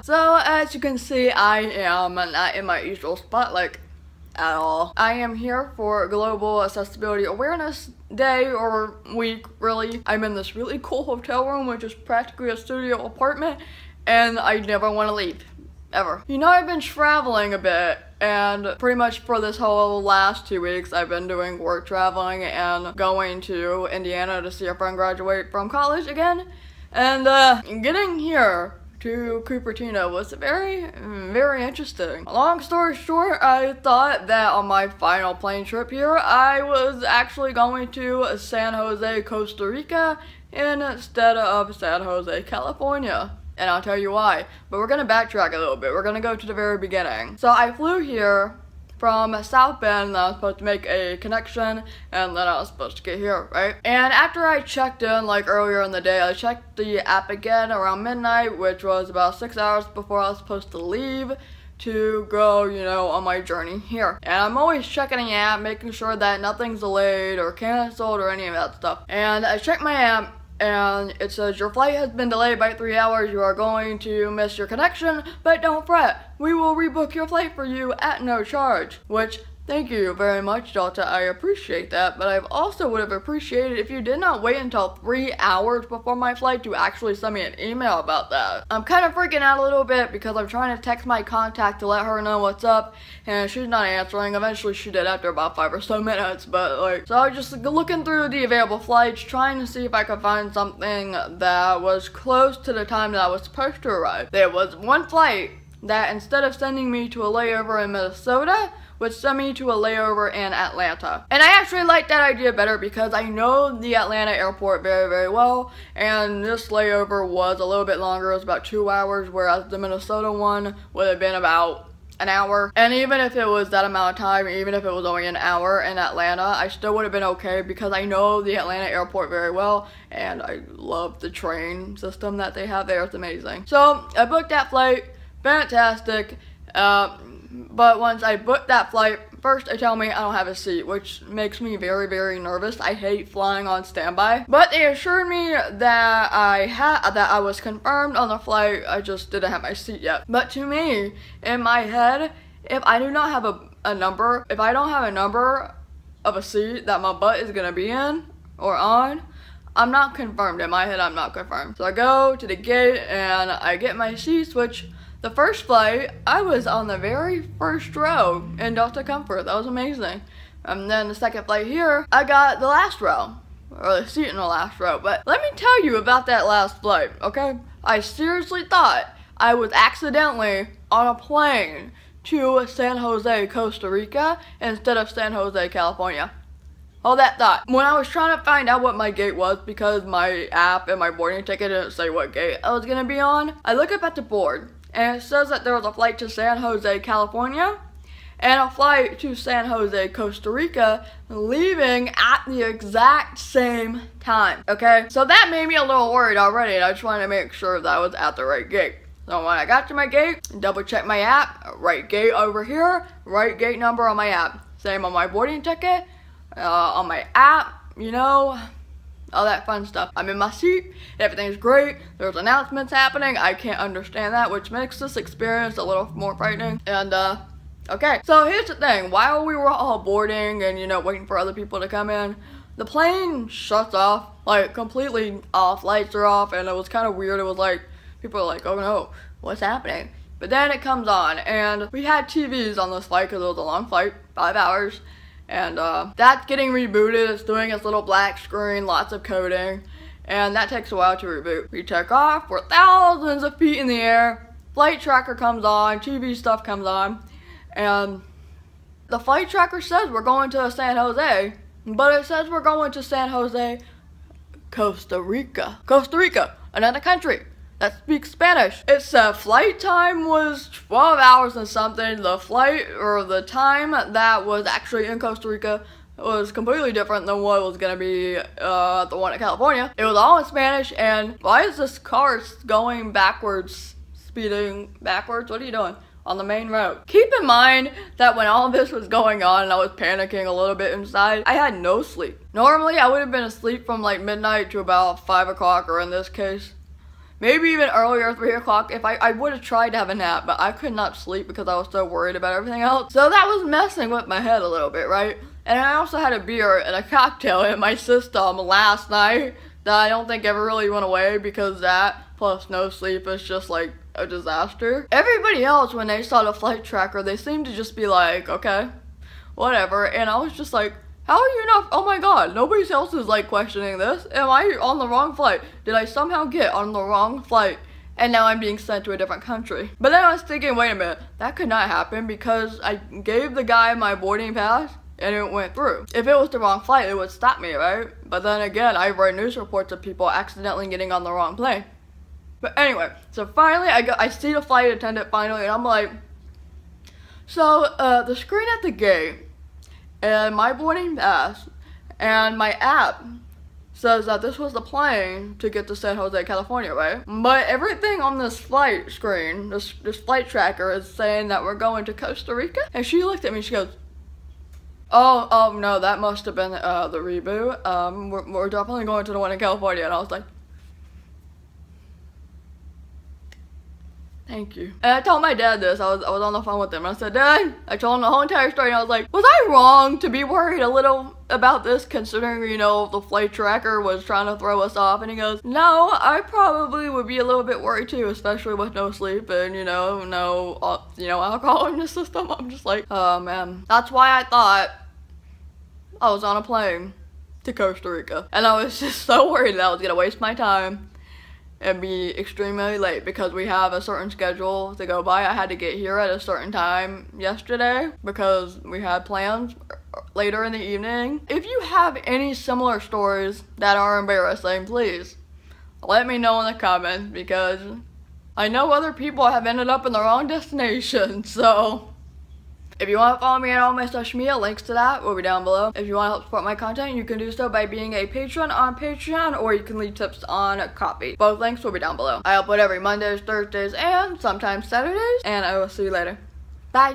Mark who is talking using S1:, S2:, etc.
S1: So as you can see, I am not in my usual spot like at all. I am here for Global Accessibility Awareness Day or week, really. I'm in this really cool hotel room, which is practically a studio apartment, and I never want to leave. Ever. You know, I've been traveling a bit, and pretty much for this whole last 2 weeks I've been doing work traveling and going to Indiana to see a friend graduate from college again. And getting here to Cupertino was very, very interesting. Long story short, I thought that on my final plane trip here, I was actually going to San Jose, Costa Rica instead of San Jose, California. And I'll tell you why. But we're gonna backtrack a little bit. We're gonna go to the very beginning. So I flew here from South Bend, and I was supposed to make a connection, and then I was supposed to get here, right? And after I checked in, like earlier in the day, I checked the app again around midnight, which was about 6 hours before I was supposed to leave to go, you know, on my journey here. And I'm always checking the app, making sure that nothing's delayed or canceled or any of that stuff. And I checked my app, and it says your flight has been delayed by 3 hours. You are going to miss your connection, but don't fret. We will rebook your flight for you at no charge. Which, thank you very much, Delta. I appreciate that, but I also would have appreciated if you did not wait until 3 hours before my flight to actually send me an email about that. I'm kind of freaking out a little bit because I'm trying to text my contact to let her know what's up, and she's not answering. Eventually she did after about 5 or so minutes, but like, so I was just looking through the available flights, trying to see if I could find something that was close to the time that I was supposed to arrive. There was one flight that instead of sending me to a layover in Minnesota, would send me to a layover in Atlanta. And I actually like that idea better because I know the Atlanta airport very, very well, and this layover was a little bit longer. It was about 2 hours, whereas the Minnesota one would have been about an hour. And even if it was that amount of time, even if it was only an hour in Atlanta, I still would have been okay because I know the Atlanta airport very well, and I love the train system that they have there. It's amazing. So I booked that flight, fantastic. But once I booked that flight, first they tell me I don't have a seat, which makes me very, very nervous. I hate flying on standby. But they assured me that I was confirmed on the flight. I just didn't have my seat yet. But to me, in my head, if I do not have a number, if I don't have a number of a seat that my butt is gonna be in or on, I'm not confirmed. In my head, I'm not confirmed. So I go to the gate and I get my seats, which the first flight, I was on the very first row in Delta Comfort. That was amazing. And then the second flight here, I got the last row, or the seat in the last row. But let me tell you about that last flight, okay? I seriously thought I was accidentally on a plane to San Jose, Costa Rica, instead of San Jose, California. Hold that thought. When I was trying to find out what my gate was, because my app and my boarding ticket didn't say what gate I was gonna be on, I look up at the board, and it says that there was a flight to San Jose, California, and a flight to San Jose, Costa Rica, leaving at the exact same time, okay? So that made me a little worried already, and I just wanted to make sure that I was at the right gate. So when I got to my gate, double checked my app, right gate over here, right gate number on my app. Same on my boarding ticket, on my app, you know, all that fun stuff. I'm in my seat, everything's great, there's announcements happening, I can't understand that, which makes this experience a little more frightening. And okay, so here's the thing, while we were all boarding and, you know, waiting for other people to come in, the plane shuts off, like completely off, lights are off, and it was kind of weird. It was like, people are like, oh no, what's happening? But then it comes on, and we had TVs on this flight because it was a long flight, 5 hours. And that's getting rebooted. It's doing its little black screen, lots of coding, and that takes a while to reboot. We take off, we're thousands of feet in the air, flight tracker comes on, TV stuff comes on, and the flight tracker says we're going to San Jose, but it says we're going to San Jose, Costa Rica. Costa Rica, another country that speaks Spanish. It said flight time was 12 hours and something. The flight, or the time that was actually in Costa Rica, was completely different than what was gonna be the one in California. It was all in Spanish, and why is this car going backwards, speeding backwards? What are you doing on the main road? Keep in mind that when all of this was going on and I was panicking a little bit inside, I had no sleep. Normally I would have been asleep from like midnight to about 5 o'clock, or in this case, maybe even earlier, 3 o'clock. If I would have tried to have a nap, but I could not sleep because I was so worried about everything else. So that was messing with my head a little bit, right? And I also had a beer and a cocktail in my system last night that I don't think ever really went away, because that plus no sleep is just like a disaster. Everybody else, when they saw the flight tracker, they seemed to just be like, okay, whatever. And I was just like, how are you not, oh my god, nobody else is like questioning this. Am I on the wrong flight? Did I somehow get on the wrong flight and now I'm being sent to a different country? But then I was thinking, wait a minute, that could not happen because I gave the guy my boarding pass and it went through. If it was the wrong flight, it would stop me, right? But then again, I've read news reports of people accidentally getting on the wrong plane. But anyway, so finally I see the flight attendant finally, and I'm like, so the screen at the gate and my boarding pass and my app says that this was the plane to get to San Jose, California, right? But everything on this flight screen, this flight tracker, is saying that we're going to Costa Rica. And she looked at me, she goes, oh no, that must have been the reboot. We're definitely going to the one in California. And I was like, thank you. And I told my dad this. I was on the phone with him. And I said, Dad, I told him the whole entire story. And I was like, was I wrong to be worried a little about this, considering, you know, the flight tracker was trying to throw us off? And he goes, no, I probably would be a little bit worried too, especially with no sleep and, you know, no, alcohol in the system. I'm just like, oh man. That's why I thought I was on a plane to Costa Rica. And I was just so worried that I was gonna waste my time and be extremely late because we have a certain schedule to go by. I had to get here at a certain time yesterday because we had plans later in the evening. If you have any similar stories that are embarrassing, please let me know in the comments, because I know other people have ended up in the wrong destination. So if you want to follow me on all my social media, links to that will be down below. If you want to help support my content, you can do so by being a patron on Patreon, or you can leave tips on Coffee. Both links will be down below. I upload every Mondays, Thursdays, and sometimes Saturdays, and I will see you later.